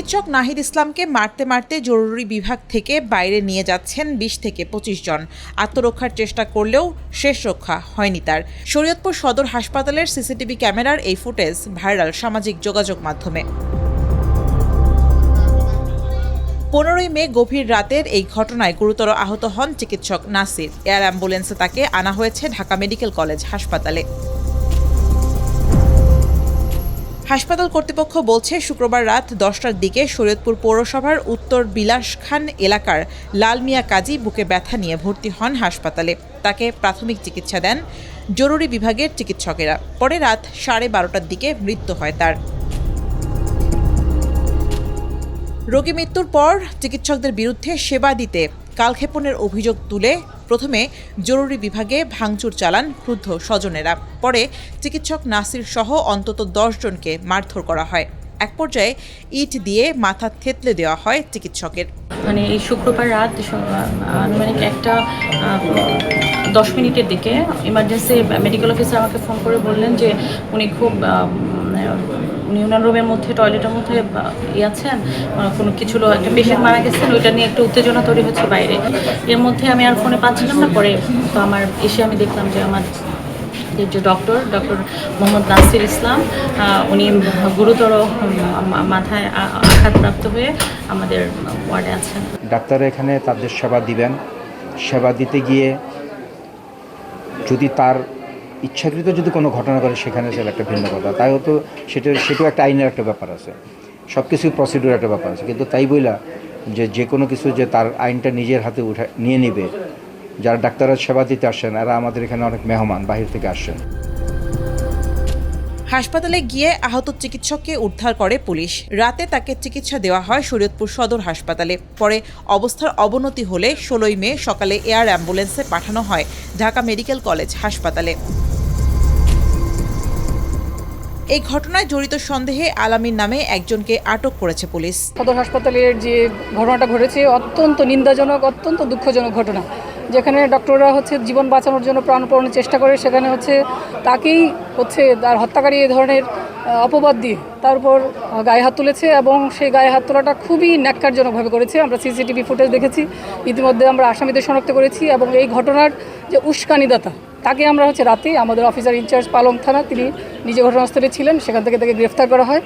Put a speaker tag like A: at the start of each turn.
A: চিকিৎসক নাহিদ ইসলামকে মারতে মারতে জরুরি বিভাগ থেকে বাইরে নিয়ে যাচ্ছেন ২০ থেকে ২৫ জন। আত্মরক্ষার চেষ্টা করলেও শেষ রক্ষা হয়নি তার। শরীয়তপুর সদর হাসপাতালের সিসিটিভি ক্যামেরার এই ফুটেজ ভাইরাল সামাজিক যোগাযোগ মাধ্যমে। ১৫ই মে গভীর রাতের এই ঘটনায় গুরুতর আহত হন চিকিৎসক নাসির। এয়ার অ্যাম্বুলেন্সে তাকে আনা হয়েছে ঢাকা মেডিকেল কলেজ হাসপাতালে। হাসপাতাল কর্তৃপক্ষ বলছে, শুক্রবার রাত ১০টার দিকে শরীয়তপুর পৌরসভার উত্তর বিলাস খান এলাকার লাল মিয়া কাজী বুকে ব্যথা নিয়ে ভর্তি হন হাসপাতালে। তাকে প্রাথমিক চিকিৎসা দেন জরুরি বিভাগের চিকিৎসকেরা। পরে রাত 12:30টার দিকে মৃত্যু হয় তার। রোগী মৃত্যুর পর চিকিৎসকদের বিরুদ্ধে সেবা দিতে কালক্ষেপণের অভিযোগ তুলে প্রথমে জরুরি বিভাগে ভাঙচুর চালান ক্রুদ্ধ স্বজনেরা। পরে চিকিৎসক নাসির সহ অন্তত ১০ জনকে মারধর করা হয়। এক পর্যায়ে ইট দিয়ে মাথা থেতলে দেওয়া হয় চিকিৎসকের।
B: এই শুক্রবার রাত আনুমানিক ১টা ১০ মিনিটের দিকে ইমার্জেন্সি মেডিকেল অফিসার আমাকে ফোন করে বললেন যে উনি ইউনিয়ন রুমের মধ্যে টয়লেটের মধ্যে আছেন, কোনো কিছু একটা পেশেন্ট মারা গেছেন, ওইটা নিয়ে একটু উত্তেজনা তৈরি হচ্ছে বাইরে। এর মধ্যে আমি আর ফোনে পাচ্ছিলাম না। পরে তো আমি দেখলাম যে আমার যে ডক্টর মোহাম্মদ নাসির ইসলাম উনি গুরুতর মাথায় আঘাতপ্রাপ্ত হয়ে আমাদের ওয়ার্ডে আছেন।
C: ডাক্তার এখানে তাদের সেবা দিবেন। সেবা দিতে গিয়ে যদি তার ইচ্ছাকৃত যদি কোনো ঘটনা করে সেখানে সেটা একটা ভিন্ন কথা। তাই হয়তো সেটাও একটা আইনের একটা ব্যাপার আছে, সব কিছু প্রসিডিউর একটা ব্যাপার আছে। কিন্তু তাই বইলা যে কোনো কিছু যে তার আইনটা নিজের হাতে নিয়ে নিবে, যারা ডাক্তাররা সেবা দিতে আসেন এরা আমাদের এখানে অনেক মেহমান বাহির থেকে আসেন।
A: হাসপাতালে গিয়ে আহত চিকিৎসককে উদ্ধার করে পুলিশ। রাতে তাকে চিকিৎসা দেওয়া হয় শরীয়তপুর সদর হাসপাতালে। পরে অবস্থার অবনতি হলে ১৬ই মে সকালে এয়ার অ্যাম্বুলেন্সে পাঠানো হয় ঢাকা মেডিকেল কলেজ হাসপাতালে। এই ঘটনায় জড়িত সন্দেহে আলামিন নামে একজনকে আটক করেছে পুলিশ।
D: সদর হাসপাতালের যে ঘটনাটা ঘটেছে অত্যন্ত নিন্দাজনক, অত্যন্ত দুঃখজনক ঘটনা। যেখানে ডক্টররা জীবন বাঁচানোর জন্য প্রাণপণে চেষ্টা করে, সেখানে তাকেই তার হত্যাকারী এই ধরনের অপবাদ দিয়ে তার উপর গায়ে হাত তুলেছে এবং সেই গায়ে হাত তোলাটা খুবই ন্যাক্কারজনকভাবে করেছে। আমরা সিসিটিভি ফুটেজ দেখেছি, ইতিমধ্যে আমরা আসামিদের শনাক্ত করেছি এবং এই ঘটনার যে উস্কানিদাতা তাকে আমরা রাতে আমাদের অফিসার ইনচার্জ পালং থানা, তিনি নিজে ঘটনাস্থলে ছিলেন, সেখান থেকে তাকে গ্রেফতার করা হয়।